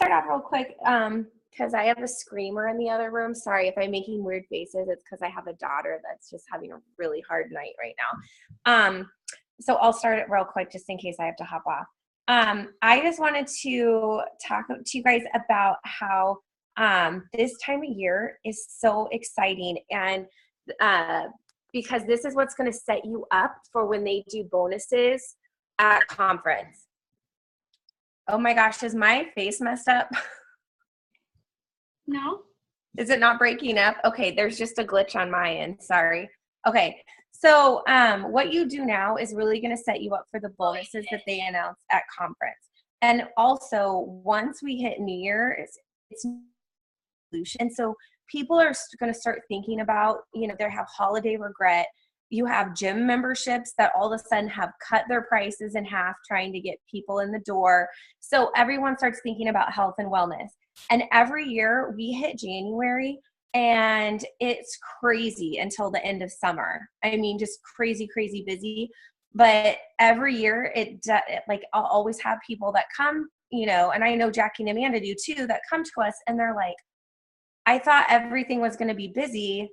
start off real quick because I have a screamer in the other room. Sorry if I'm making weird faces. It's because I have a daughter that's just having a really hard night right now. So I'll start it real quick just in case I have to hop off. I just wanted to talk to you guys about how this time of year is so exciting, and because this is what's going to set you up for when they do bonuses at conference. Oh my gosh, is my face messed up? No. Is it not breaking up? Okay, there's just a glitch on my end. Sorry. Okay, so what you do now is really going to set you up for the bonuses that they announce at conference. And also, once we hit New Year, it's and so people are going to start thinking about, they have holiday regret. You have gym memberships that all of a sudden have cut their prices in half trying to get people in the door. So everyone starts thinking about health and wellness. And every year we hit January and it's crazy until the end of summer. I mean, just crazy, crazy busy. But every year I'll always have people that come, and I know Jackie and Amanda do too, that come to us and they're like, I thought everything was going to be busy.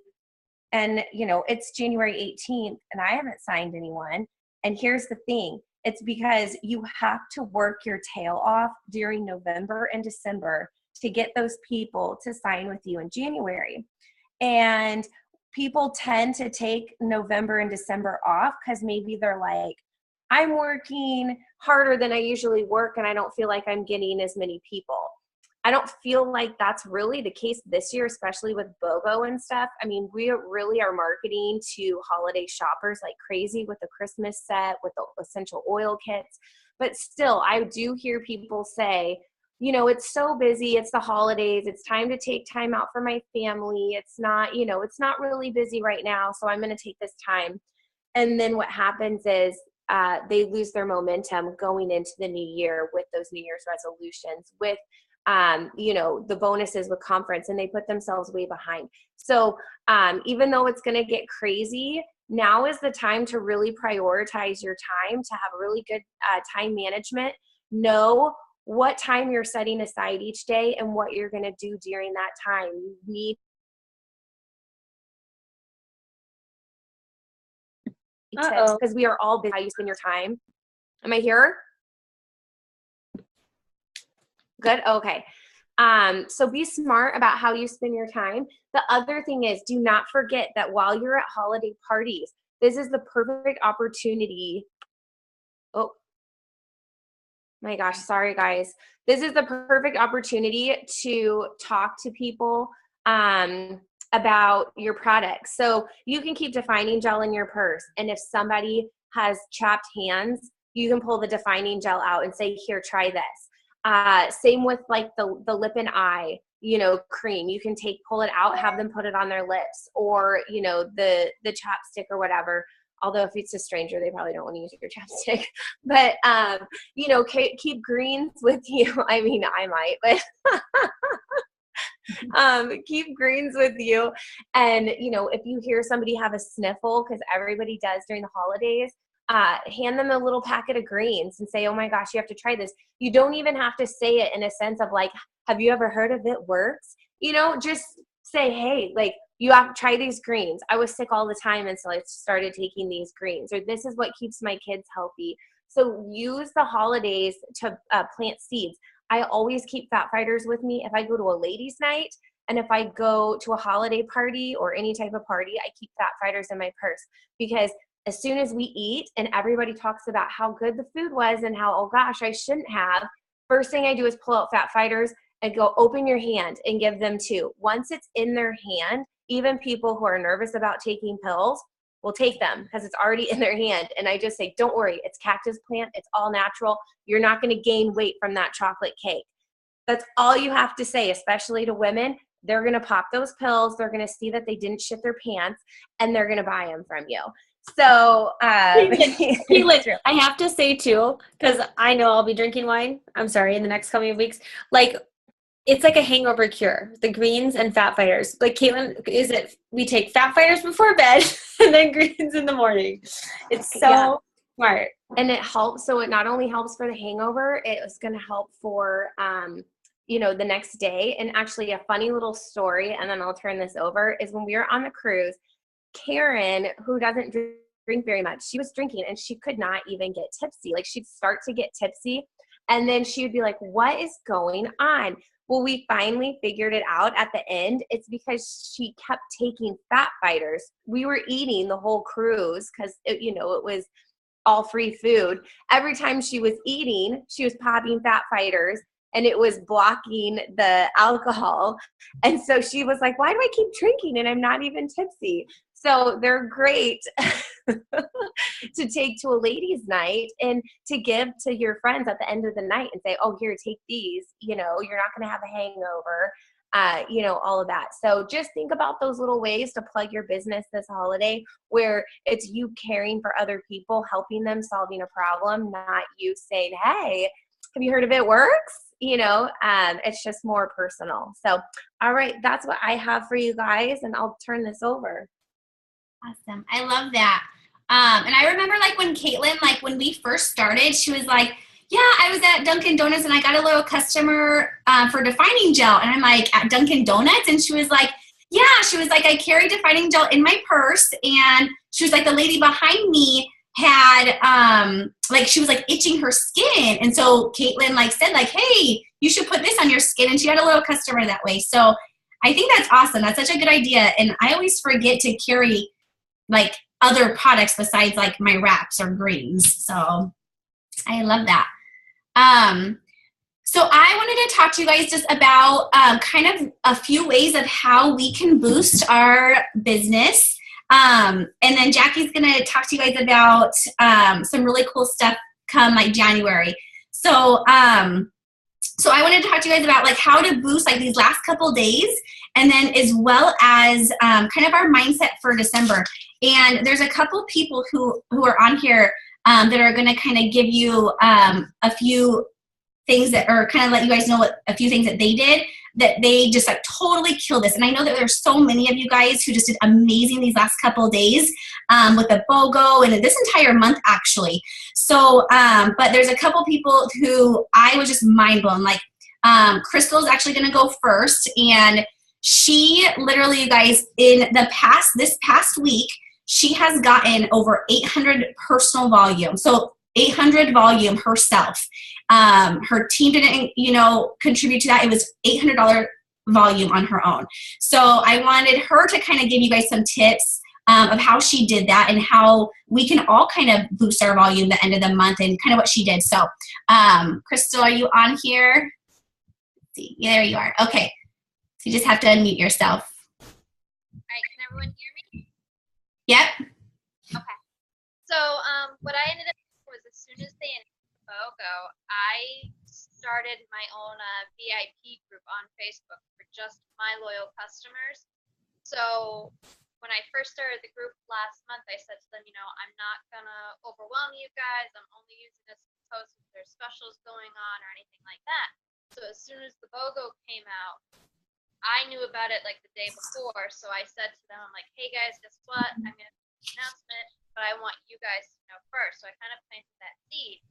And, it's January 18th and I haven't signed anyone. And here's the thing. It's because you have to work your tail off during November and December to get those people to sign with you in January. And people tend to take November and December off because maybe they're like, I'm working harder than I usually work and I don't feel like I'm getting as many people. I don't feel like that's really the case this year, especially with BOGO and stuff. I mean, we really are marketing to holiday shoppers like crazy with the Christmas set, with the essential oil kits. But still, I do hear people say, it's so busy. It's the holidays. It's time to take time out for my family. It's not, it's not really busy right now. So I'm going to take this time. And then what happens is they lose their momentum going into the new year with those New Year's resolutions, with the bonuses with conference, and they put themselves way behind. So even though it's going to get crazy, now is the time to really prioritize your time, to have really good time management. Know what time you're setting aside each day and what you're going to do during that time. You need tips because we are all busy. How you spend your time. Am I here? Good. Okay. So be smart about how you spend your time. The other thing is, do not forget that while you're at holiday parties, this is the perfect opportunity. Oh my gosh. Sorry, guys. This is the perfect opportunity to talk to people about your products. So you can keep defining gel in your purse. And if somebody has chapped hands, you can pull the defining gel out and say, here, try this. Same with like the lip and eye, cream. You can pull it out, have them put it on their lips, or, the chapstick or whatever. Although if it's a stranger, they probably don't want to use your chapstick. But, keep greens with you. I mean, I might, but keep greens with you. And, if you hear somebody have a sniffle, because everybody does during the holidays, hand them a little packet of greens and say, oh my gosh, you have to try this. You don't even have to say it in a sense of like, have you ever heard of it works? Just say, hey, like, you have to try these greens. I was sick all the time until I started taking these greens, or this is what keeps my kids healthy. So use the holidays to plant seeds. I always keep Fat Fighters with me if I go to a ladies' night, and if I go to a holiday party or any type of party, I keep Fat Fighters in my purse, because as soon as we eat and everybody talks about how good the food was and how, oh gosh, I shouldn't have, first thing I do is pull out Fat Fighters and go, open your hand and give them two. Once it's in their hand, even people who are nervous about taking pills will take them because it's already in their hand. And I just say, don't worry, it's cactus plant. It's all natural. You're not going to gain weight from that chocolate cake. That's all you have to say, especially to women. They're going to pop those pills. They're going to see that they didn't shit their pants, and they're going to buy them from you. So, Caitlin, I have to say too, because I know I'll be drinking wine, I'm sorry, in the next coming weeks, like, it's like a hangover cure, the greens and Fat Fighters. Like, Caitlin, we take Fat Fighters before bed and then greens in the morning. It's so smart. And it helps. So it not only helps for the hangover, it's going to help for, the next day. And actually a funny little story, and then I'll turn this over, is when we were on the cruise, Karen, who doesn't drink very much, she was drinking and she could not even get tipsy. Like she'd start to get tipsy and then she would be like, what is going on? Well, we finally figured it out at the end. It's because she kept taking fat fighters. We were eating the whole cruise because it was all free food. Every time she was eating, she was popping fat fighters and it was blocking the alcohol. And so she was like, why do I keep drinking and I'm not even tipsy? So they're great to take to a ladies' night and to give to your friends at the end of the night and say, oh, here, take these. You're not going to have a hangover, all of that. So just think about those little ways to plug your business this holiday where it's you caring for other people, helping them, solving a problem, not you saying, hey, have you heard of It Works? It's just more personal. So, all right, that's what I have for you guys, and I'll turn this over. Awesome. I love that. And I remember when Caitlin, when we first started, she was like, yeah, I was at Dunkin' Donuts and I got a little customer for defining gel. And I'm like, at Dunkin' Donuts? And she was like, yeah, I carry defining gel in my purse. And she was like, the lady behind me had, she was itching her skin. And so Caitlin said hey, you should put this on your skin. And she had a little customer that way. So I think that's awesome. That's such a good idea. And I always forget to carry other products besides my wraps or greens. So I love that. So I wanted to talk to you guys just about kind of a few ways of how we can boost our business. And then Jackie's going to talk to you guys about some really cool stuff come January. So so I wanted to talk to you guys about how to boost these last couple days, and then as well as kind of our mindset for December. And there's a couple people who are on here that are going to kind of give you a few things that are kind of let you guys know a few things that they did that they just totally killed this. And I know that there's so many of you guys who just did amazing these last couple of days with the BOGO and this entire month actually. So, but there's a couple people who I was just mind blown. Crystal is actually going to go first, and she literally, you guys, this past week, she has gotten over 800 personal volume. So 800 volume herself. Her team didn't, contribute to that. It was $800 volume on her own. So I wanted her to kind of give you guys some tips of how she did that and how we can all kind of boost our volume the end of the month and kind of what she did. So, Crystal, are you on here? Let's see. Yeah, there you are. Okay. So you just have to unmute yourself. All right. Can everyone hear me? Yep. Okay. So what I ended up doing was as soon as they announced BOGO, I started my own VIP group on Facebook for just my loyal customers. So when I first started the group last month, I said to them, I'm not going to overwhelm you guys. I'm only using this to post if there's specials going on or anything like that. So as soon as the BOGO came out, I knew about it the day before. So I said to them, I'm like, hey guys, guess what? I'm going to make an announcement, but I want you guys to know first. So I kind of planted that seed.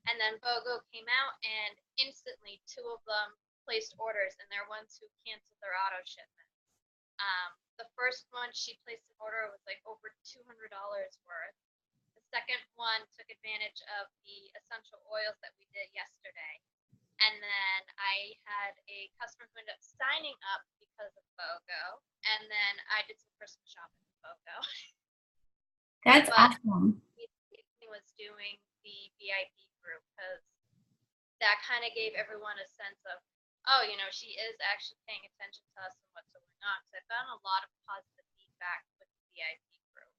And then BOGO came out and instantly 2 of them placed orders, and they're ones who canceled their auto shipment. The first one, she placed an order was over $200 worth. The second one took advantage of the essential oils that we did yesterday. And then I had a customer who ended up signing up because of BOGO. And then I did some Christmas shopping with BOGO. That's awesome. He was doing the VIP group because that kind of gave everyone a sense of, oh, she is actually paying attention to us and what's going on. So I found a lot of positive feedback with the VIP group.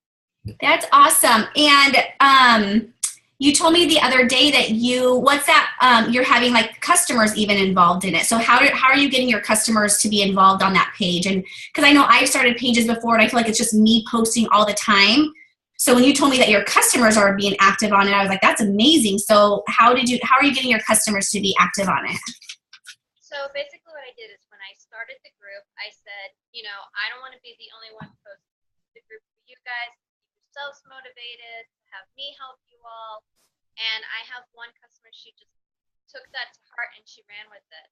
That's awesome. And you told me the other day that you're having customers even involved in it. So how are you getting your customers to be involved on that page? And because I know I've started pages before and I feel like it's just me posting all the time. So when you told me that your customers are being active on it, I was like, that's amazing. So how are you getting your customers to be active on it? So basically what I did is when I started the group, I said, I don't want to be the only one posting the group for you guys. Keep yourselves motivated, have me help you all. And I have one customer, she just took that to heart and she ran with it.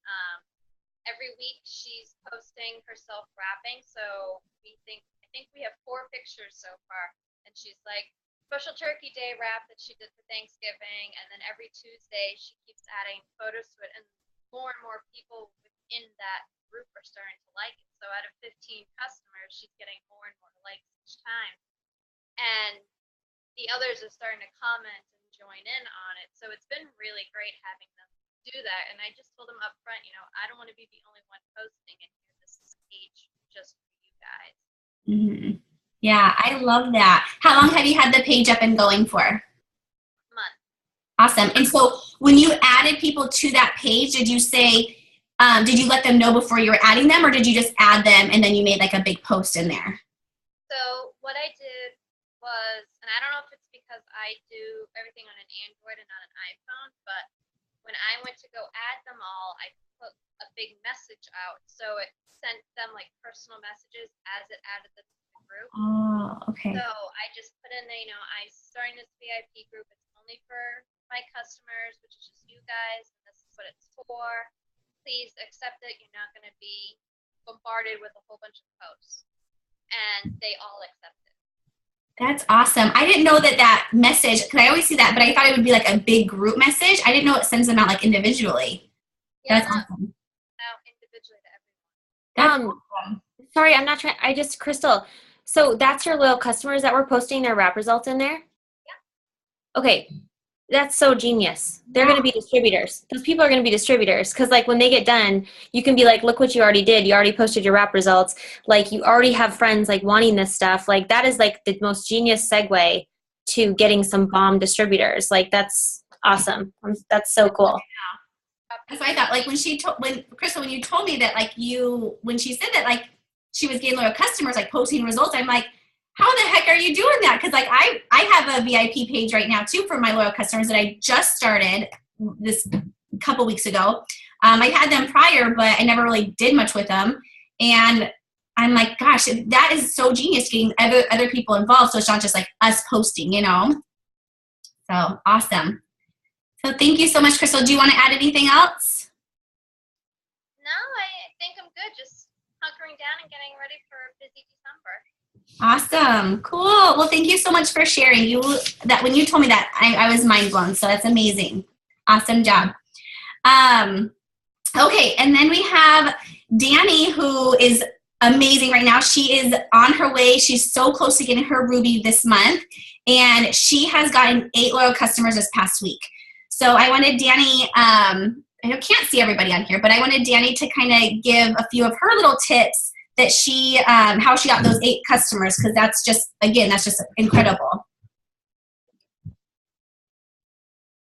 every week she's posting herself rapping. So I think we have 4 pictures so far. And she's like, special turkey day rap that she did for Thanksgiving. And then every Tuesday she keeps adding photos to it. And more people within that group are starting to like it. So out of 15 customers, she's getting more and more likes each time. And the others are starting to comment and join in on it. So it's been really great having them do that. And I just told them up front, I don't want to be the only one posting it here. This is a page just for you guys. Mm-hmm. Yeah, I love that. How long have you had the page up and going for? A month. Awesome. And so when you added people to that page, did you say, did you let them know before you were adding them, or did you just add them and then you made like a big post in there? So what I did was, and I don't know if it's because I do everything on an Android and not an iPhone, but when I went to go add them all, I put a big message out. So it sent them like personal messages as it added them to the group. Oh, okay. So I just put in, I'm starting this VIP group. It's only for my customers, which is just you guys. And this is what it's for. Please accept it. You're not going to be bombarded with a whole bunch of posts. And they all accept it. That's awesome. I didn't know that message, because I always see that, but I thought it would be like a big group message. I didn't know it sends them out like individually. Yeah, That's awesome. out individually to everyone. That's awesome. Sorry, I'm not trying. Crystal. So that's your loyal customers that were posting their rap results in there? Yeah. Okay. That's so genius. They're going to be distributors. Those people are going to be distributors because, like, when they get done, you can be like, look what you already did. You already posted your rap results. Like, you already have friends, like, wanting this stuff. Like, that is, like, the most genius segue to getting some bomb distributors. Like, that's awesome. That's so cool. That's what I thought. Like, Crystal, when you told me that, like, when she said that, like, she was getting loyal customers, like, posting results, I'm like, how the heck are you doing that? Because like I have a VIP page right now too for my loyal customers that I just started this couple weeks ago. I had them prior, but I never really did much with them. And I'm like, gosh, that is so genius, getting other people involved. So it's not just like us posting, So awesome. So thank you so much, Crystal. Do you want to add anything else? No, I think I'm good. Just hunkering down and getting ready for a busy December. Awesome. Cool. Well, thank you so much for sharing. When you told me that, I was mind blown. So that's amazing. Awesome job. Okay. And then we have Danny, who is amazing right now. She is on her way. She's so close to getting her Ruby this month. And she has gotten 8 loyal customers this past week. So I wanted Danny, I can't see everybody on here, but I wanted Danny to kind of give a few of her little tips that how she got those 8 customers, because that's just incredible.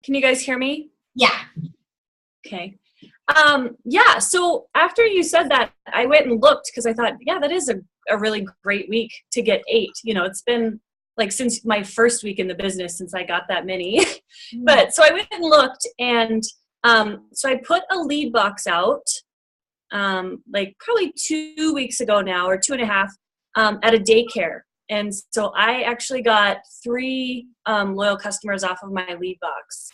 Can you guys hear me? Yeah. Okay. Yeah, so after you said that, I went and looked because I thought, yeah, that is a really great week to get 8. It's been like since my first week in the business since I got that many. But so I went and looked, and so I put a lead box out like probably 2 weeks ago now, or 2.5, at a daycare. And so I actually got 3 loyal customers off of my lead box.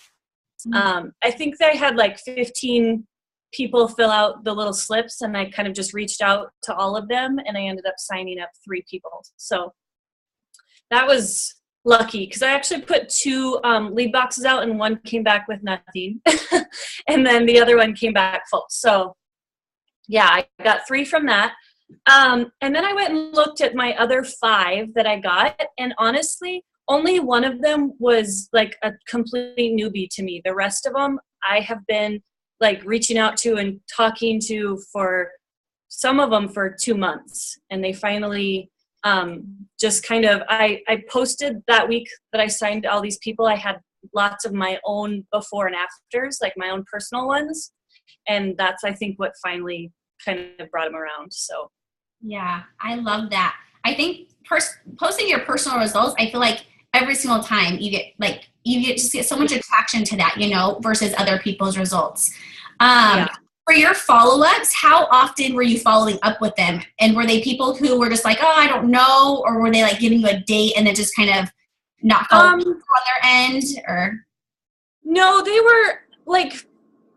I think they had like 15 people fill out the little slips, and I kind of just reached out to all of them, and I ended up signing up 3 people. So that was lucky, because I actually put 2 lead boxes out, and one came back with nothing. And then the other one came back full. So yeah, I got 3 from that. And then I went and looked at my other 5 that I got. And honestly, only one of them was like a complete newbie to me. The rest of them, I have been like reaching out to and talking to for some of them for 2 months. And they finally just kind of, I posted that week that I signed all these people. I had lots of my own before and afters, like my own personal ones. And that's, I think, what finally kind of brought them around. So yeah, I love that. I think posting your personal results, I feel like every single time you get so much attraction to that, versus other people's results. For your follow-ups, how often were you following up with them? And were they people who were just like, oh, I don't know, or were they like giving you a date and then just kind of not following on their end? Or no, they were like,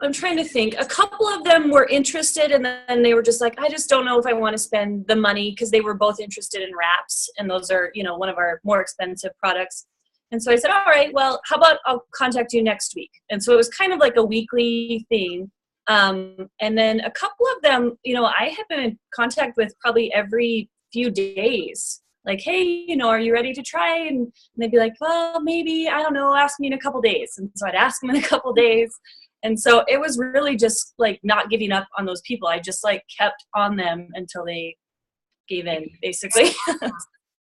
I'm trying to think. A couple of them were interested, and then they were just like, I just don't know if I want to spend the money, because they were both interested in wraps, and those are, you know, one of our more expensive products. And so I said, all right, well, how about I'll contact you next week? And so it was kind of like a weekly thing. And then a couple of them, you know, I had been in contact with probably every few days. Like, hey, you know, are you ready to try? And they'd be like, well, maybe, I don't know, ask me in a couple days. And so I'd ask them in a couple days. And so it was really just like not giving up on those people. I just like kept on them until they gave in, basically.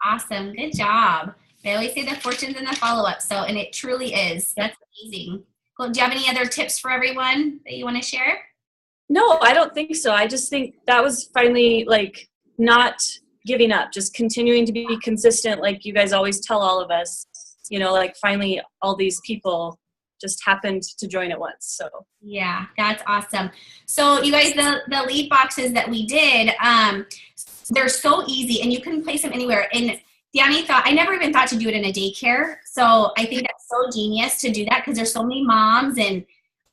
Awesome. Good job. They always say the fortune's in the follow-up. So, and it truly is. That's amazing. Cool. Do you have any other tips for everyone that you want to share? No, I don't think so. I just think that was finally like not giving up, just continuing to be consistent. Like you guys always tell all of us, you know, like finally all these people just happened to join at once. So yeah, that's awesome. So you guys, the lead boxes that we did, they're so easy and you can place them anywhere. And Danny thought, I never even thought to do it in a daycare. So I think that's so genius to do that, because there's so many moms and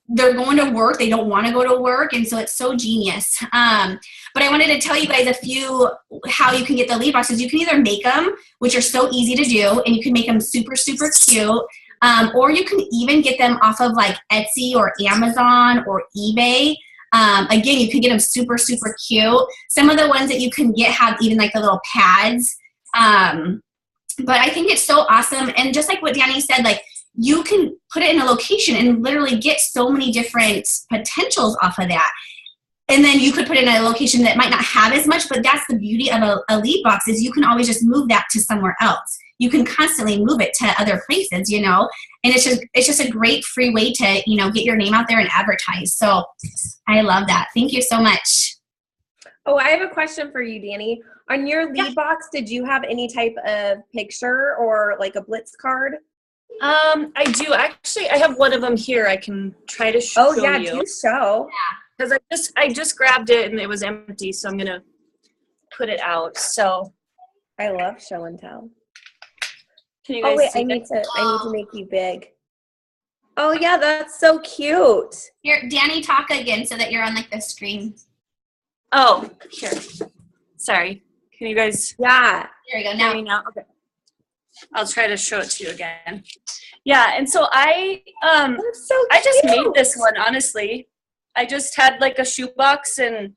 they're going to work. They don't want to go to work. And so it's so genius. But I wanted to tell you guys a few, how you can get the lead boxes. You can either make them, which are so easy to do, and you can make them super, super cute. Or you can even get them off of like Etsy or Amazon or eBay. Again, you can get them super, super cute. Some of the ones that you can get have even like the little pads. But I think it's so awesome. And just like what Danny said, like you can put it in a location and literally get so many different potentials off of that. And then you could put it in a location that might not have as much, but that's the beauty of a lead box, is you can always just move that to somewhere else. You can constantly move it to other places, you know, and it's just a great free way to, you know, get your name out there and advertise. So I love that. Thank you so much. Oh, I have a question for you, Danny. On your lead box, did you have any type of picture or like a Blitz card? I do actually. I have one of them here. I can try to show you. Oh yeah, do show. Because I just grabbed it and it was empty, so I'm gonna put it out. So I love show and tell. can you guys Oh wait, see I need to make you big. Oh yeah, that's so cute. Here, Danny, talk again so that you're on like the screen. Oh, here. Sorry. Can you guys Yeah. There we go. hear me now? Okay. I'll try to show it to you again. Yeah, and so I That's so cute. I just made this one, honestly. I just had like a shoebox and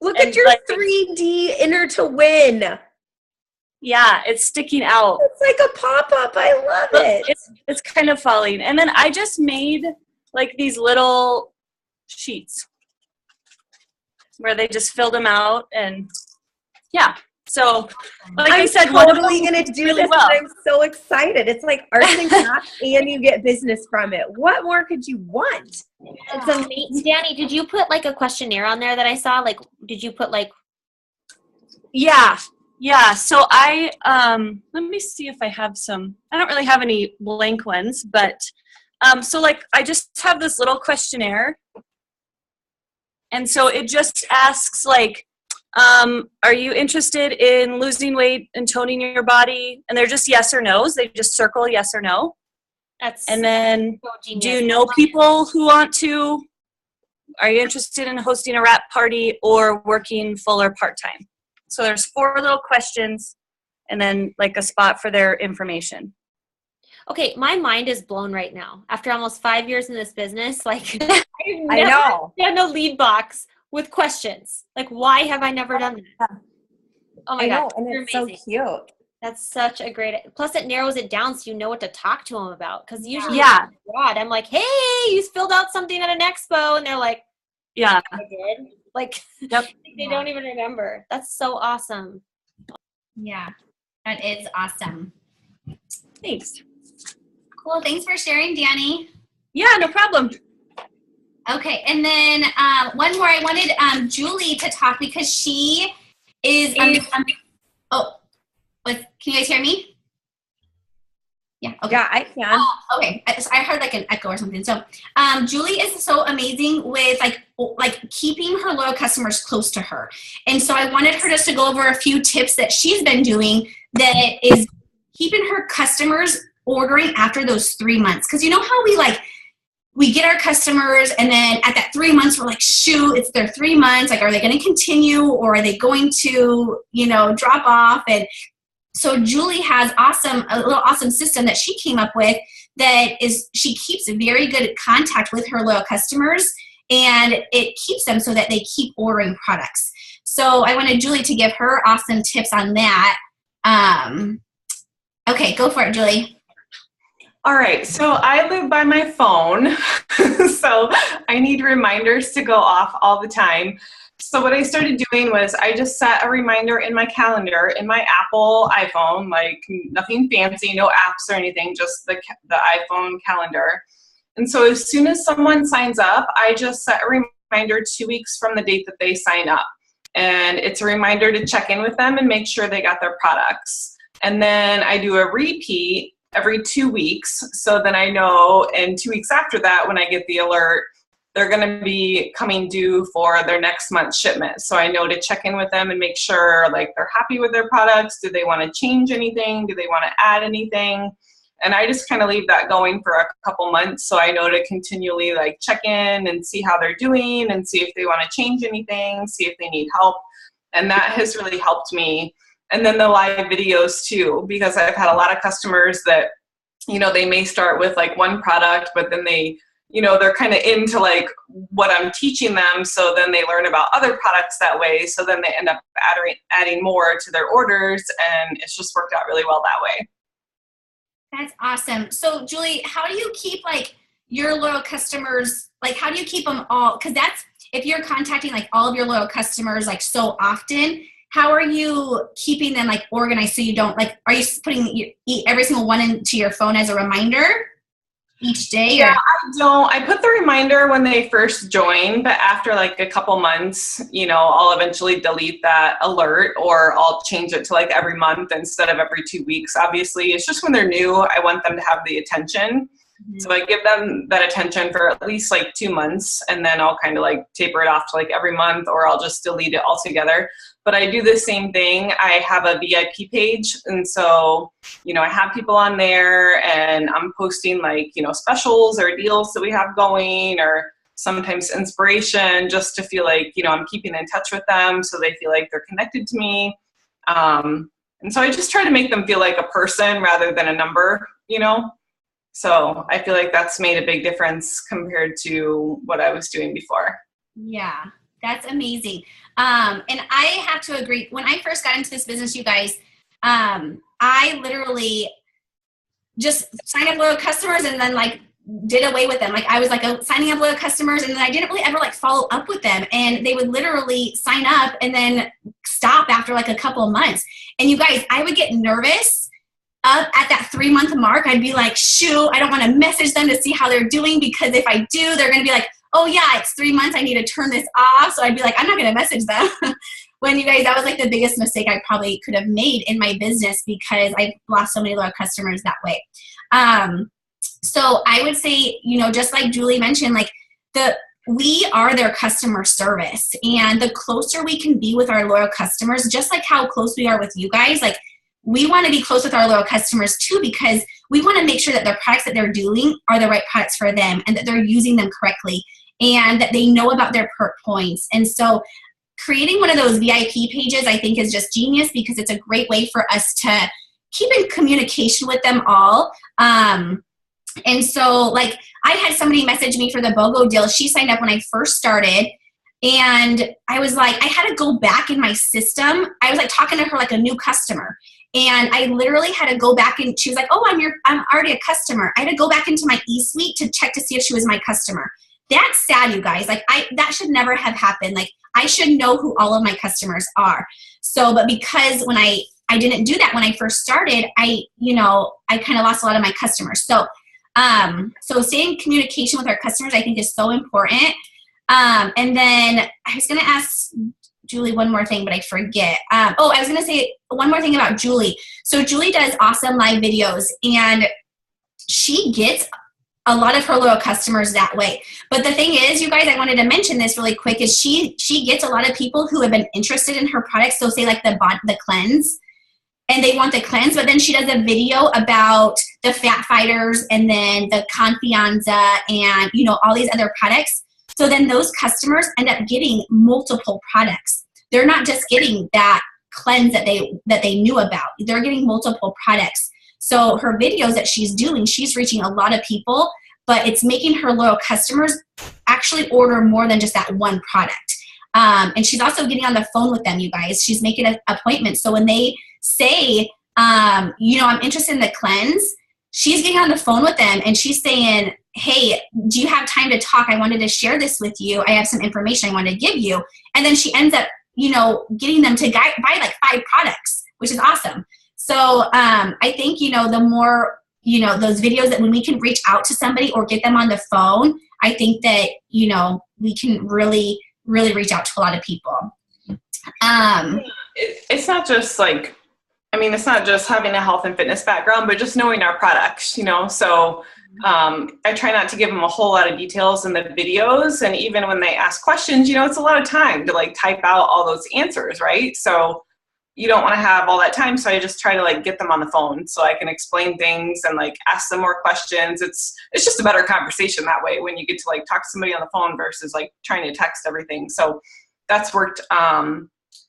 Look and at your like, 3D Enter to Win. yeah, it's sticking out. It's like a pop-up. I love Look, it. it's kind of falling. And then I just made like these little sheets where they just filled them out, and yeah. So like I said, one of them totally gonna do really this, well. and I'm so excited. It's like arts and crafts, and you get business from it. What more could you want? It's amazing. Danny, did you put like a questionnaire on there that I saw? Like, did you put like? Yeah. So I let me see if I have some. I don't really have any blank ones, but so like I just have this little questionnaire, and so it just asks like, are you interested in losing weight and toning your body? And they're just yes or no's. They just circle yes or no. That's And then, so genius. do you know people who want to? Are you interested in hosting a wrap party or working full or part-time? So there's 4 little questions and then like a spot for their information. Okay, my mind is blown right now. After almost 5 years in this business, like I know. I no lead box with questions. Like, why have I never done that? Oh my I know, god, and you're it's so amazing. cute. That's such a great. Plus, it narrows it down so you know what to talk to them about. Because usually, Yeah. God, I'm like, hey, you filled out something at an expo, and they're like, Yeah. I did. Like, Yep. they don't even remember. That's so awesome. Yeah, that is awesome. Thanks. Cool. Thanks for sharing, Danny. Yeah, no problem. Okay, and then one more. I wanted Julie to talk because she is. Can you guys hear me? Yeah. Okay. Yeah, I can. Okay, I heard like an echo or something. So, Julie is so amazing with like keeping her loyal customers close to her, and so I wanted her just to go over a few tips that she's been doing that is keeping her customers ordering after those 3 months. Because you know how we we get our customers, and then at that 3 months, we're like, shoot, it's their 3 months. Like, are they going to continue, or are they going to, drop off? And so Julie has a little awesome system that she came up with she keeps very good contact with her loyal customers, and it keeps them so that they keep ordering products. So I wanted Julie to give her awesome tips on that. Okay, go for it, Julie. All right, so I live by my phone, so I need reminders to go off all the time. So what I started doing was I just set a reminder in my calendar in my Apple iPhone, like nothing fancy, no apps or anything, just the iPhone calendar. And so as soon as someone signs up, I just set a reminder 2 weeks from the date that they sign up. And it's a reminder to check in with them and make sure they got their products. And then I do a repeat every 2 weeks. So then I know, and 2 weeks after that, when I get the alert, they're going to be coming due for their next month's shipment. So I know to check in with them and make sure like they're happy with their products. Do they want to change anything? Do they want to add anything? And I just kind of leave that going for a couple months. So I know to continually like check in and see how they're doing and see if they want to change anything, see if they need help. And that has really helped me. And then the live videos too, because I've had a lot of customers that, they may start with like one product, but then they're kind of into like what I'm teaching them. So then they learn about other products that way. So then they end up adding more to their orders, and it's just worked out really well that way. That's awesome. So Julie, how do you keep like your loyal customers, like how do you keep them all? Because that's, if you're contacting like all of your loyal customers like so often, how are you keeping them like organized so you don't like, are you putting every single one into your phone as a reminder each day? Yeah, I don't. I put the reminder when they first join, but after like a couple months, I'll eventually delete that alert, or I'll change it to like every month instead of every 2 weeks. Obviously, it's just when they're new, I want them to have the attention. Mm-hmm. So I give them that attention for at least like 2 months, and then I'll kind of like taper it off to like every month, or I'll just delete it altogether. But I do the same thing. I have a VIP page, and so, I have people on there, and I'm posting like, specials or deals that we have going, or sometimes inspiration, just to feel like, I'm keeping in touch with them so they feel like they're connected to me. And so I just try to make them feel like a person rather than a number, So I feel like that's made a big difference compared to what I was doing before. Yeah, that's amazing. And I have to agree. When I first got into this business, you guys, I literally just signed up loyal customers and then like did away with them. Like I was like signing up loyal customers, and then I didn't really ever like follow up with them. And they would literally sign up and then stop after like a couple of months. And you guys, I would get nervous up at that 3 month mark. I'd be like, shoot, I don't want to message them to see how they're doing, because if I do, they're going to be like, oh yeah, it's 3 months, I need to turn this off. So I'd be like, I'm not going to message them. When you guys, that was like the biggest mistake I probably could have made in my business, because I lost so many loyal customers that way. So I would say, just like Julie mentioned, like we are their customer service, and the closer we can be with our loyal customers, just like how close we are with you guys, like we want to be close with our loyal customers too, because we want to make sure that their products that they're doing are the right products for them, and that they're using them correctly, and that they know about their perk points. And so creating one of those VIP pages, I think, is just genius, because it's a great way for us to keep in communication with them all. And so like I had somebody message me for the BOGO deal. She signed up when I first started, and I was like, I had to go back in my system. I was like talking to her like a new customer. And I literally had to go back, and she was like, oh, I'm already a customer. I had to go back into my eSuite to check to see if she was my customer. That's sad, you guys. Like that should never have happened. Like I should know who all of my customers are. So, but because when I didn't do that when I first started, I kind of lost a lot of my customers. So, so staying in communication with our customers, I think, is so important. And then I was going to ask Julie one more thing, but I forget. I was going to say one more thing about Julie. So Julie does awesome live videos, and she gets a lot of her loyal customers that way. But the thing is, you guys, I wanted to mention this really quick, is she gets a lot of people who have been interested in her products. So say like the cleanse. and they want the cleanse, but then she does a video about the Fat Fighters and then the Confianza and, you know, all these other products. So then those customers end up getting multiple products. They're not just getting that cleanse that they knew about. They're getting multiple products. So her videos that she's doing, she's reaching a lot of people, but it's making her loyal customers actually order more than just that one product. And she's also getting on the phone with them, you guys. She's making an appointment. So when they say, you know, I'm interested in the cleanse, she's getting on the phone with them and she's saying, hey, do you have time to talk? I wanted to share this with you. I have some information I want to give you. And then she ends up, you know, getting them to buy like 5 products, which is awesome. So I think, you know, the more, you know, those videos that when we can reach out to somebody or get them on the phone, I think that, you know, we can really, really reach out to a lot of people. It's not just like, I mean, it's not just having a health and fitness background, but just knowing our products, you know. So I try not to give them a whole lot of details in the videos. And even when they ask questions, you know, it's a lot of time to like type out all those answers, right? So you don't want to have all that time. So I just try to like get them on the phone so I can explain things and like ask them more questions. It's just a better conversation that way when you get to like talk to somebody on the phone versus like trying to text everything. So that's worked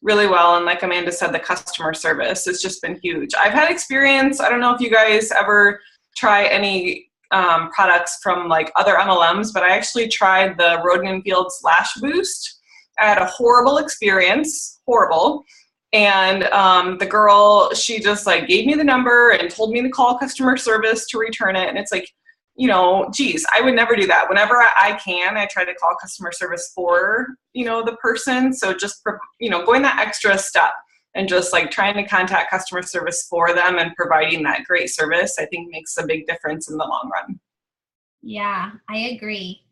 really well. And like Amanda said, the customer service has just been huge. I've had experience. I don't know if you guys ever try any products from like other MLMs, but I actually tried the Roden & Fields Lash Boost. I had a horrible experience, horrible. And the girl, she just like gave me the number and told me to call customer service to return it. And it's like, you know, geez, I would never do that. Whenever I can, I try to call customer service for, you know, the person. So just, you know, going that extra step and just like trying to contact customer service for them and providing that great service, I think makes a big difference in the long run. Yeah, I agree.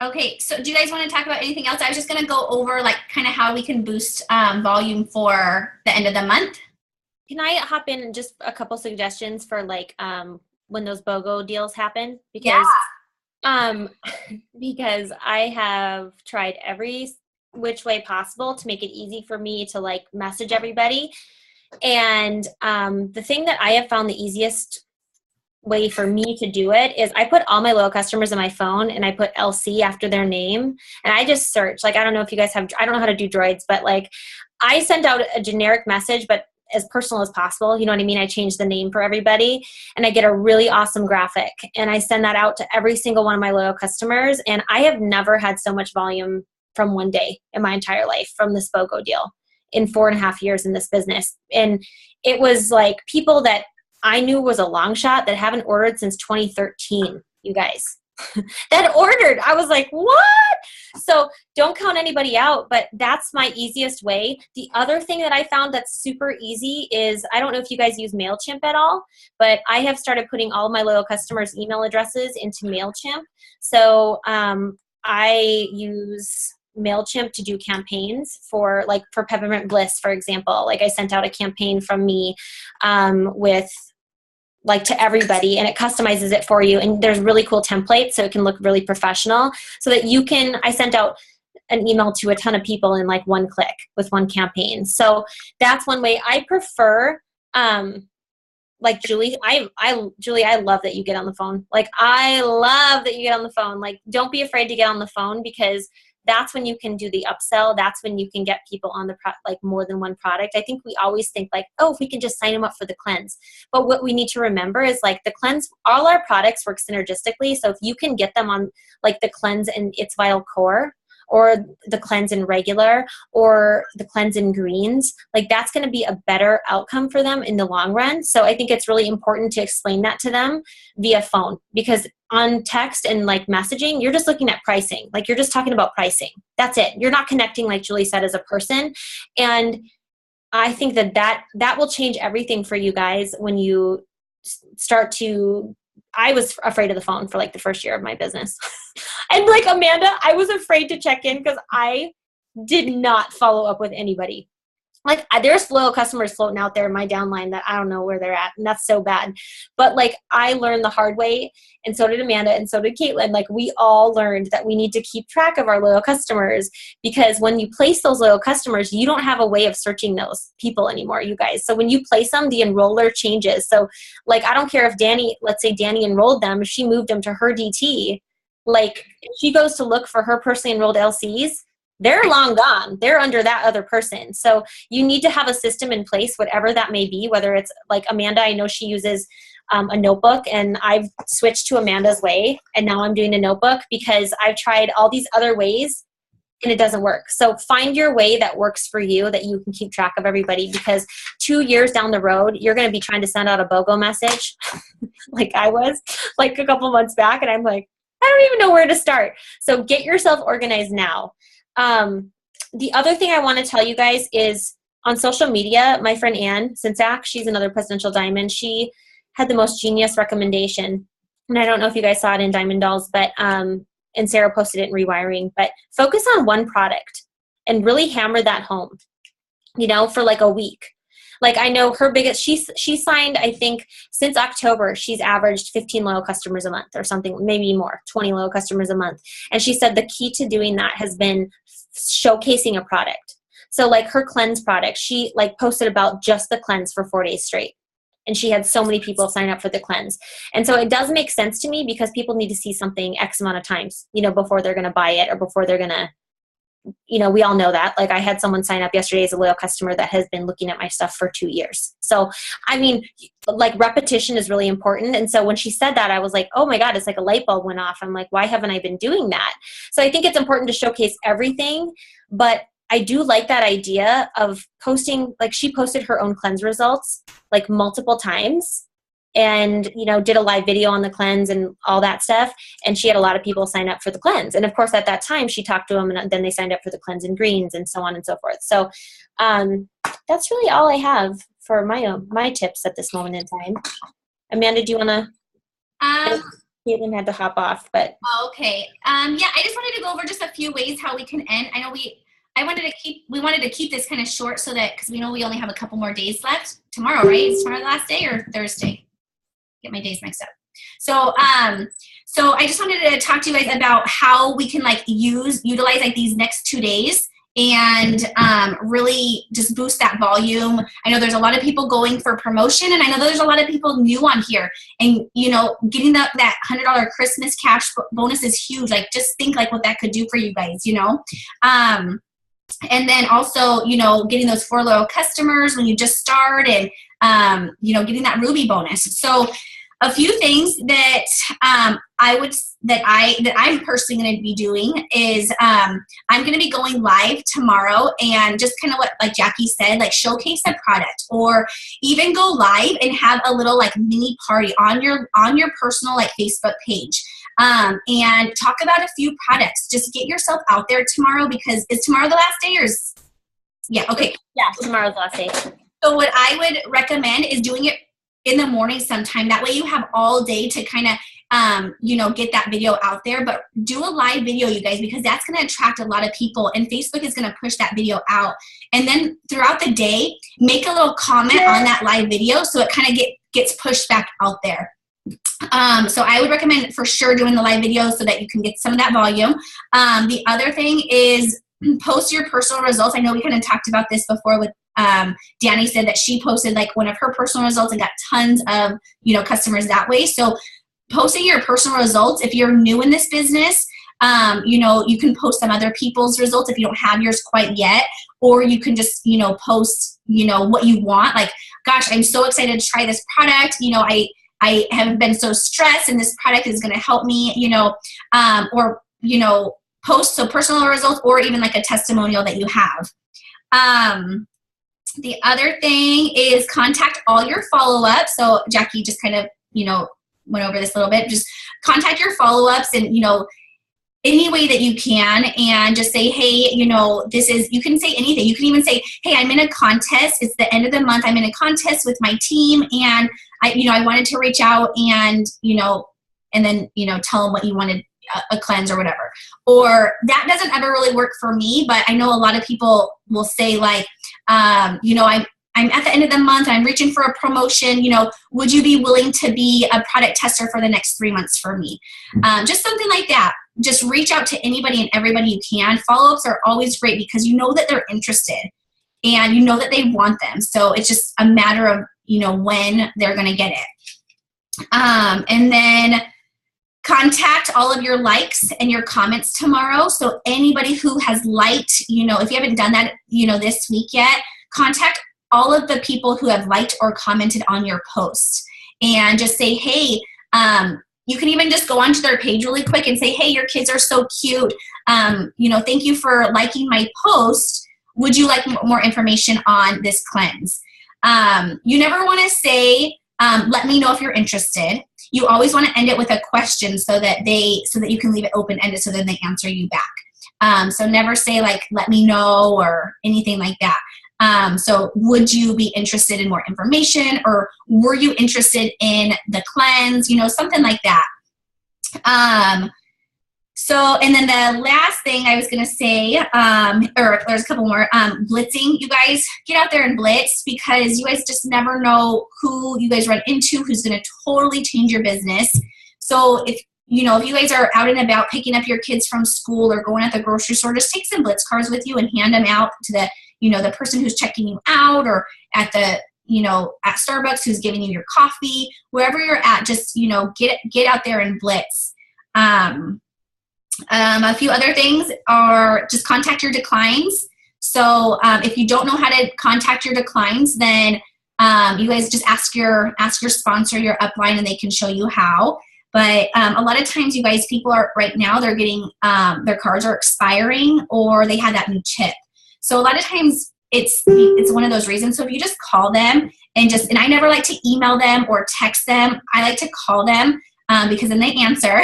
Okay, so do you guys want to talk about anything else? I was just going to go over like kind of how we can boost volume for the end of the month. Can I hop in and just a couple suggestions for like when those BOGO deals happen? Because because I have tried every which way possible to make it easy for me to like message everybody. And the thing that I have found the easiest way for me to do it is I put all my loyal customers in my phone and I put LC after their name and I just search. Like, I don't know if you guys have, I don't know how to do droids, but like I send out a generic message, but as personal as possible. You know what I mean? I change the name for everybody and I get a really awesome graphic and I send that out to every single one of my loyal customers. And I have never had so much volume from one day in my entire life from this BOGO deal in 4.5 years in this business. And it was like people that I knew was a long shot that haven't ordered since 2013, you guys. That ordered. I was like, what? So don't count anybody out, but that's my easiest way. The other thing that I found that's super easy is, I don't know if you guys use MailChimp at all, but I have started putting all of my loyal customers' email addresses into MailChimp. So I use MailChimp to do campaigns for Peppermint Bliss, for example. Like I sent out a campaign from me with like to everybody and it customizes it for you. And there's really cool templates so it can look really professional so that you can, I sent out an email to a ton of people in like one click with one campaign. So that's one way. I prefer, like Julie, Julie, I love that you get on the phone. Like I love that you get on the phone. Like don't be afraid to get on the phone because that's when you can do the upsell. That's when you can get people on the like more than one product. I think we always think like, oh, if we can just sign them up for the cleanse. But what we need to remember is like the cleanse, all our products work synergistically. So if you can get them on like the cleanse and its vital core, or the cleanse in regular, or the cleanse in greens, like that's going to be a better outcome for them in the long run. So I think it's really important to explain that to them via phone, because on text and like messaging, you're just looking at pricing. Like you're just talking about pricing. That's it. You're not connecting, like Julie said, as a person. And I think that will change everything for you guys when you start to, I was afraid of the phone for like the first year of my business. And like Amanda, I was afraid to check in because I did not follow up with anybody. like there's loyal customers floating out there in my downline that I don't know where they're at, and that's so bad. But like I learned the hard way, and so did Amanda, and so did Caitlin. Like we all learned that we need to keep track of our loyal customers, because when you place those loyal customers, you don't have a way of searching those people anymore, you guys. So when you place them, the enroller changes. So like I don't care if let's say Danny enrolled them, if she moved them to her DT, like if she goes to look for her personally enrolled LCs, they're long gone. They're under that other person. So you need to have a system in place, whatever that may be, whether it's like Amanda, I know she uses a notebook, and I've switched to Amanda's way, and now I'm doing a notebook because I've tried all these other ways and it doesn't work. So find your way that works for you, that you can keep track of everybody, because 2 years down the road, you're going to be trying to send out a BOGO message like I was like a couple months back, and I'm like, I don't even know where to start. So get yourself organized now. The other thing I want to tell you guys is on social media, my friend Ann Sinsak, she's another Presidential Diamond. She had the most genius recommendation. And I don't know if you guys saw it in Diamond Dolls, but, and Sarah posted it in Rewiring, but focus on one product and really hammer that home, you know, for like a week. Like I know her biggest, she signed, I think since October, she's averaged 15 loyal customers a month or something, maybe more, 20 loyal customers a month. And she said the key to doing that has been showcasing a product. So like her cleanse product, she like posted about just the cleanse for 4 days straight. And she had so many people sign up for the cleanse. And so it does make sense to me, because people need to see something X amount of times, you know, before they're going to buy it, or before they're going to, you know, we all know that. Like I had someone sign up yesterday as a loyal customer that has been looking at my stuff for 2 years. So, I mean, like repetition is really important. And so when she said that, I was like, oh my God, it's like a light bulb went off. I'm like, why haven't I been doing that? So I think it's important to showcase everything, but I do like that idea of posting, like she posted her own cleanse results like multiple times, and, you know, did a live video on the cleanse and all that stuff. And she had a lot of people sign up for the cleanse. And of course, at that time, she talked to them, and then they signed up for the cleanse and greens and so on and so forth. So that's really all I have for my tips at this moment in time. Amanda, do you want to? Caitlin had to hop off, but. Okay. Yeah, I just wanted to go over just a few ways how we can end. I know we wanted to keep this kind of short, so that, because we know we only have a couple more days left. Tomorrow, right? Is tomorrow the last day or Thursday? Get my days mixed up. So I just wanted to talk to you guys about how we can like utilize like these next 2 days and really just boost that volume. I know there's a lot of people going for promotion, and I know there's a lot of people new on here, and you know, getting that $100 Christmas cash bonus is huge. Like just think like what that could do for you guys, you know. And then also, you know, getting those 4 loyal customers when you just start, and you know, getting that Ruby bonus. So a few things that I'm personally going to be doing is I'm going to be going live tomorrow, and just kind of what like Jackie said, like showcase a product, or even go live and have a little like mini party on your personal like Facebook page. And talk about a few products. Just get yourself out there tomorrow, because is tomorrow the last day, or is, yeah, okay. Yeah, tomorrow's the last day. So what I would recommend is doing it in the morning sometime. That way you have all day to kind of, you know, get that video out there. But do a live video, you guys, because that's going to attract a lot of people, and Facebook is going to push that video out. And then throughout the day, make a little comment on that live video, so it kind of gets pushed back out there. So I would recommend for sure doing the live video so that you can get some of that volume. The other thing is post your personal results. I know we kind of talked about this before with Danny said that she posted like one of her personal results and got tons of, you know, customers that way. So posting your personal results, if you're new in this business, you know, you can post some other people's results if you don't have yours quite yet, or you can just, you know, post, you know, what you want. Like, gosh, I'm so excited to try this product. You know, I have been so stressed, and this product is going to help me, you know, or, you know, post so personal results, or even like a testimonial that you have. The other thing is contact all your follow-ups. So Jackie just kind of, you know, went over this a little bit. Just contact your follow-ups, and, you know, any way that you can, and just say, hey, you know, this is, you can say anything. You can even say, hey, I'm in a contest. It's the end of the month. I'm in a contest with my team, and I wanted to reach out and, you know, and then, you know, tell them what you wanted, a cleanse or whatever. Or that doesn't ever really work for me, but I know a lot of people will say like, you know, I'm at the end of the month, I'm reaching for a promotion, you know, would you be willing to be a product tester for the next 3 months for me? Just something like that. Just reach out to anybody and everybody you can. Follow-ups are always great because you know that they're interested and you know that they want them. So it's just a matter of, you know, when they're going to get it. And then contact all of your likes and your comments tomorrow. So anybody who has liked, you know, if you haven't done that, you know, this week yet, contact all of the people who have liked or commented on your post and just say, hey, you can even just go onto their page really quick and say, hey, your kids are so cute. You know, thank you for liking my post. Would you like more information on this cleanse? You never want to say, let me know if you're interested. You always want to end it with a question so that you can leave it open-ended so then they answer you back. So never say like, let me know or anything like that. So would you be interested in more information, or were you interested in the cleanse, you know, something like that. And then the last thing I was going to say, or there's a couple more, blitzing. You guys get out there and blitz because you guys just never know who you guys run into, who's going to totally change your business. So if you guys are out and about picking up your kids from school or going at the grocery store, just take some blitz cards with you and hand them out to the person who's checking you out, or at at Starbucks who's giving you your coffee, wherever you're at, just, get out there and blitz. A few other things are just contact your declines. So if you don't know how to contact your declines, then you guys just ask your sponsor, your upline, and they can show you how. But a lot of times, you guys, people are right now, they're getting, their cards are expiring, or they had that new chip. So a lot of times it's one of those reasons. So if you just call them and I never like to email them or text them. I like to call them because then they answer.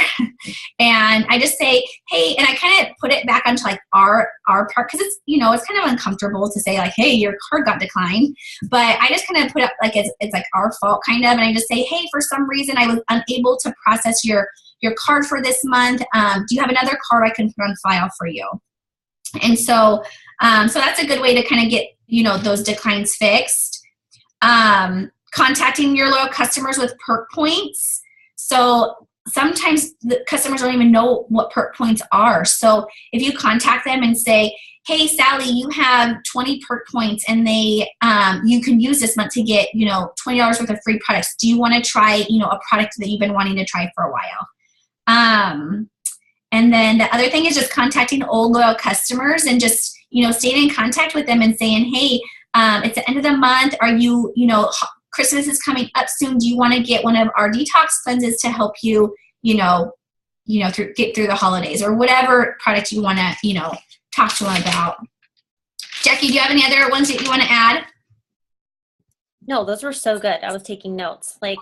And I just say, hey, and I kind of put it back onto like our part, because it's kind of uncomfortable to say like, hey, your card got declined. But I just kind of put up like it's like our fault kind of. And I just say, hey, for some reason I was unable to process your card for this month. Do you have another card I can put on file for you? And so that's a good way to kind of get, those declines fixed. Contacting your loyal customers with perk points. So sometimes the customers don't even know what perk points are. So if you contact them and say, hey, Sally, you have 20 perk points and you can use this month to get, $20 worth of free products. Do you want to try, a product that you've been wanting to try for a while? And then the other thing is just contacting old loyal customers and just, staying in contact with them and saying, hey, it's the end of the month. Are you, Christmas is coming up soon. Do you want to get one of our detox cleanses to help you, get through the holidays, or whatever product you want to, talk to them about? Jackie, do you have any other ones that you want to add? No, those were so good. I was taking notes. I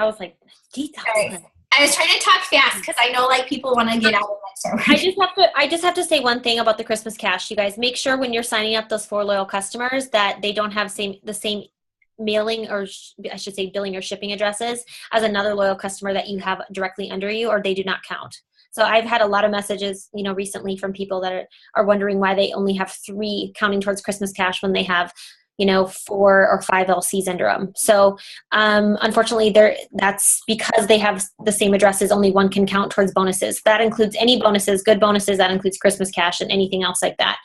was like, detox. Right. I was trying to talk fast because I know people want to get out of that. I just have to say one thing about the Christmas cash. You guys, make sure when you're signing up those 4 loyal customers that they don't have the same mailing, or I should say billing or shipping addresses as another loyal customer that you have directly under you, or they do not count. So I've had a lot of messages, recently from people that are wondering why they only have 3 counting towards Christmas cash when they have 4 or 5 LCs under them. So unfortunately, that's because they have the same addresses. Only one can count towards bonuses. That includes any bonuses, good bonuses. That includes Christmas cash and anything else like that.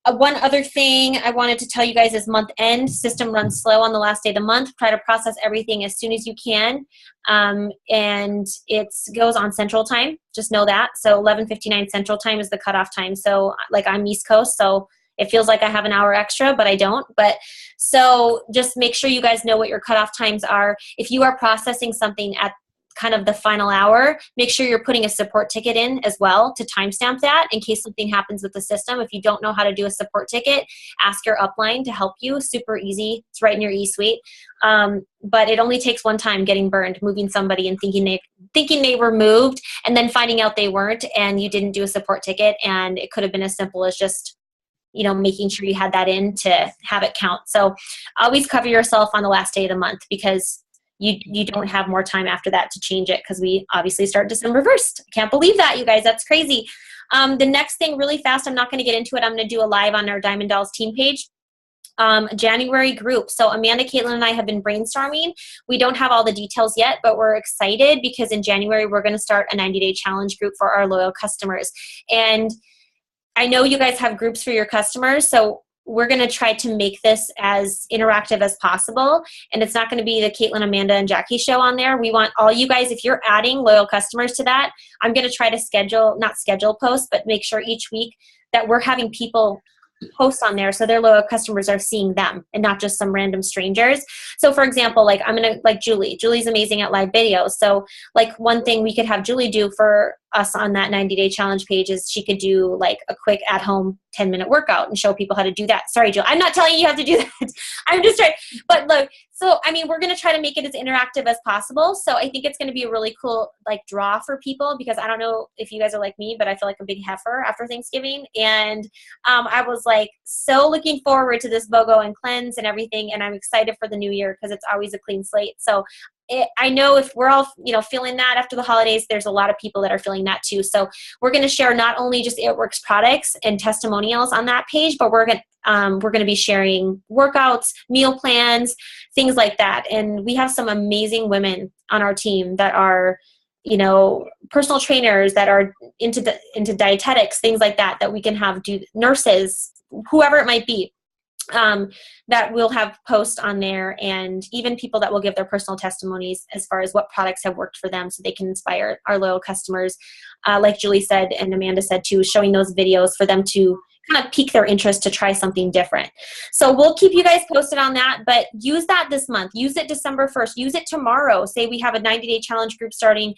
One other thing I wanted to tell you guys is month end. System runs slow on the last day of the month. Try to process everything as soon as you can. And it goes on Central Time. Just know that. So 11:59 Central Time is the cutoff time. So I'm East Coast, so it feels like I have an hour extra, but I don't. But so just make sure you guys know what your cutoff times are. If you are processing something at kind of the final hour, make sure you're putting a support ticket in as well to timestamp that in case something happens with the system. If you don't know how to do a support ticket, ask your upline to help you. Super easy. It's right in your eSuite. But it only takes one time getting burned, moving somebody and thinking they were moved, and then finding out they weren't, and you didn't do a support ticket. And it could have been as simple as just making sure you had that in to have it count. So always cover yourself on the last day of the month, because you don't have more time after that to change it, because we obviously start December 1st. I can't believe that, you guys. That's crazy. The next thing, really fast, I'm not going to get into it. I'm going to do a live on our Diamond Dolls team page. January group. So Amanda, Caitlin, and I have been brainstorming. We don't have all the details yet, but we're excited because in January, we're going to start a 90-day challenge group for our loyal customers. And I know you guys have groups for your customers, so we're going to try to make this as interactive as possible. And it's not going to be the Caitlin, Amanda, and Jackie show on there. We want all you guys, if you're adding loyal customers to that, I'm going to try to not schedule posts, but make sure each week that we're having people post on there so their loyal customers are seeing them and not just some random strangers. So for example, like Julie's amazing at live videos. So like one thing we could have Julie do for us on that 90-day challenge page is she could do like a quick at-home 10-minute workout and show people how to do that. Sorry, Julie, I'm not telling you how to do that. I'm just trying, but look, so I mean, we're going to try to make it as interactive as possible. So I think it's going to be a really cool like draw for people because I don't know if you guys are like me, but I feel like a big heifer after Thanksgiving. And I was like so looking forward to this BOGO and cleanse and everything. And I'm excited for the new year because it's always a clean slate. So I know if we're all, feeling that after the holidays, there's a lot of people that are feeling that too. So we're going to share not only just It Works products and testimonials on that page, but we're going to be sharing workouts, meal plans, things like that. And we have some amazing women on our team that are, personal trainers that are into dietetics, things like that we can have do nurses, whoever it might be. That we'll have posts on there and even people that will give their personal testimonies as far as what products have worked for them so they can inspire our loyal customers. Like Julie said and Amanda said too, showing those videos for them to kind of pique their interest to try something different. So we'll keep you guys posted on that, but use that this month. Use it December 1st. Use it tomorrow. Say we have a 90-day challenge group starting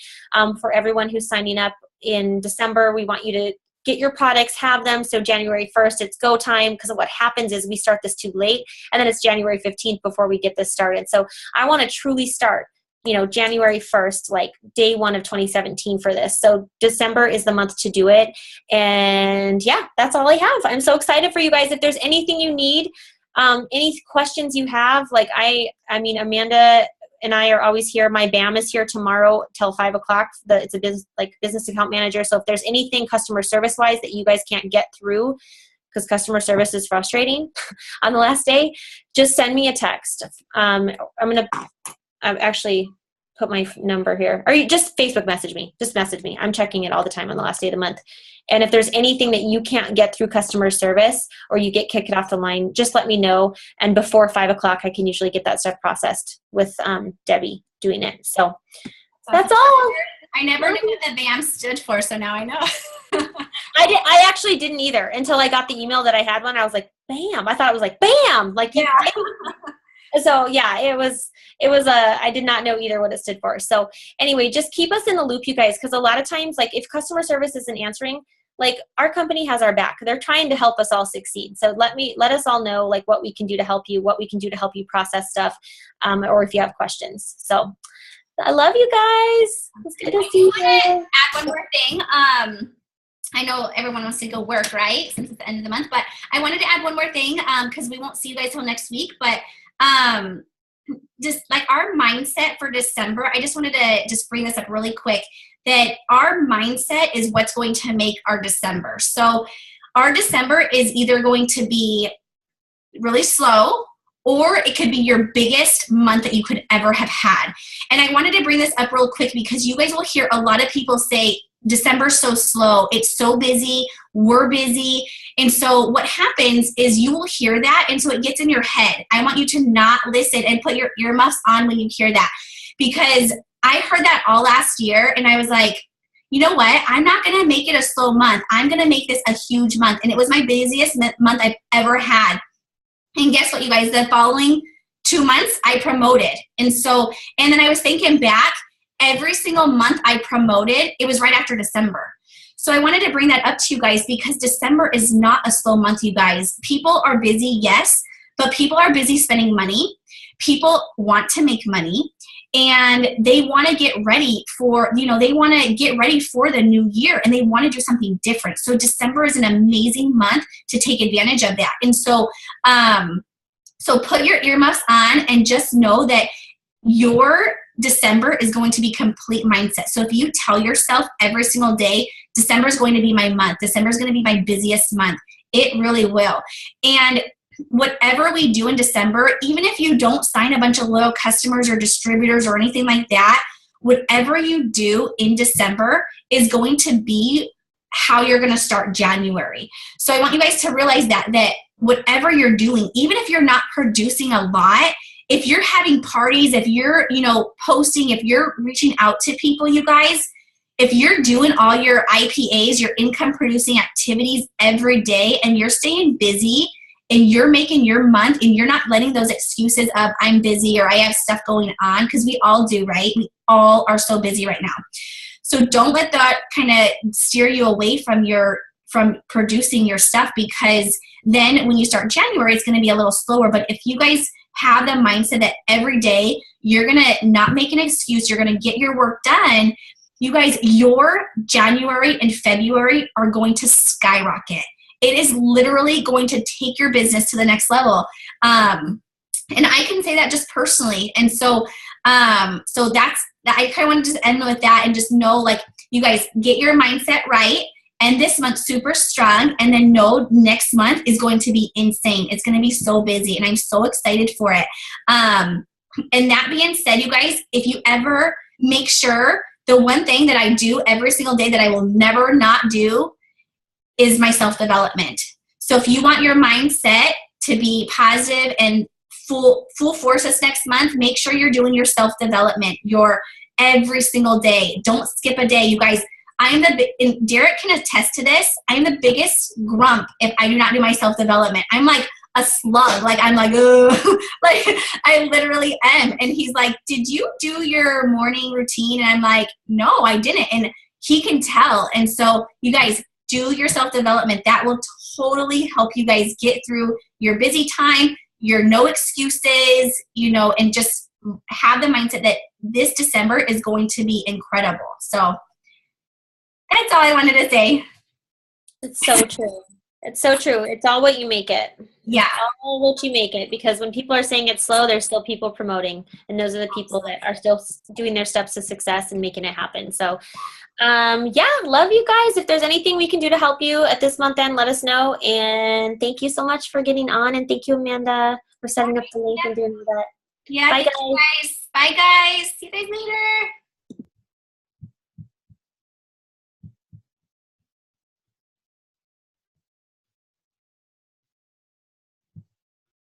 for everyone who's signing up in December. We want you to get your products, have them. So January 1st, it's go time because what happens is we start this too late and then it's January 15th before we get this started. So I want to truly start, January 1st, like day one of 2017 for this. So December is the month to do it. And yeah, that's all I have. I'm so excited for you guys. If there's anything you need, any questions you have, like I mean, Amanda and I are always here. My BAM is here tomorrow till 5 o'clock. It's a business account manager. So if there's anything customer service wise that you guys can't get through, because customer service is frustrating on the last day, just send me a text. I'm going to actually put my number here. Or you just Facebook message me. Just message me. I'm checking it all the time on the last day of the month. And if there's anything that you can't get through customer service or you get kicked off the line, just let me know. And before 5 o'clock, I can usually get that stuff processed with Debbie doing it. So that's all. I never knew what the BAM stood for, so now I know. I actually didn't either until I got the email that I had one. I was like, BAM. I thought it was like BAM. Like, yeah. So yeah, it was I did not know either what it stood for. So anyway, just keep us in the loop, you guys, because a lot of times, like if customer service isn't answering, like our company has our back. They're trying to help us all succeed. So let us all know like what we can do to help you, what we can do to help you process stuff, or if you have questions. So I love you guys. It's good to see you. Add one more thing. I know everyone wants to go work, right? Since it's the end of the month, but I wanted to add one more thing because we won't see you guys till next week. But just like our mindset for December, I just wanted to just bring this up really quick, that our mindset is what's going to make our December. So our December is either going to be really slow or it could be your biggest month that you could ever have had. And I wanted to bring this up real quick because you guys will hear a lot of people say, December's so slow, it's so busy, we're busy. And so what happens is you will hear that, and so it gets in your head. I want you to not listen and put your earmuffs on when you hear that, because I heard that all last year and I was like, you know what? I'm not going to make it a slow month. I'm going to make this a huge month. And it was my busiest month I've ever had. And guess what, you guys? The following 2 months, I promoted. And then I was thinking back, every single month I promoted, it was right after December. So I wanted to bring that up to you guys because December is not a slow month, you guys. People are busy, yes, but people are busy spending money. People want to make money and they want to get ready for, they want to get ready for the new year and they want to do something different. So December is an amazing month to take advantage of that. And so put your earmuffs on and just know that your December is going to be complete mindset. So if you tell yourself every single day, December is going to be my month. December is going to be my busiest month. It really will. And whatever we do in December, even if you don't sign a bunch of loyal customers or distributors or anything like that, whatever you do in December is going to be how you're going to start January. So I want you guys to realize that whatever you're doing, even if you're not producing a lot, if you're having parties, if you're, posting, if you're reaching out to people, you guys, if you're doing all your IPAs, your income producing activities every day, and you're staying busy and you're making your month and you're not letting those excuses of I'm busy or I have stuff going on, because we all do, right? We all are so busy right now. So don't let that kind of steer you away from producing your stuff, because then when you start January, it's going to be a little slower. But if you guys have the mindset that every day you're going to not make an excuse, you're going to get your work done, you guys, your January and February are going to skyrocket. It is literally going to take your business to the next level. And I can say that just personally. And so that's, I kind of want to just end with that and just know, like, you guys get your mindset right. And this month super strong, and then know next month is going to be insane. It's going to be so busy, and I'm so excited for it. And that being said, you guys, if you ever make sure, the one thing that I do every single day that I will never not do is my self-development. So if you want your mindset to be positive and full force this next month, make sure you're doing your self-development every single day. Don't skip a day. You guys, and Derek can attest to this, I am the biggest grump if I do not do my self-development. I'm like a slug. Like, I'm like, ugh. Like, I literally am. And he's like, did you do your morning routine? And I'm like, no, I didn't. And he can tell. And so you guys, do your self-development. That will totally help you guys get through your busy time, your no excuses, and just have the mindset that this December is going to be incredible. So that's all I wanted to say. It's so true. It's so true. It's all what you make it. Yeah. It's all what you make it. Because when people are saying it's slow, there's still people promoting. And those are the people that are still doing their steps to success and making it happen. So, love you guys. If there's anything we can do to help you at this month end, let us know. And thank you so much for getting on. And thank you, Amanda, for setting up the link and doing all that. Yeah. Bye, guys. Bye, guys. See you guys later.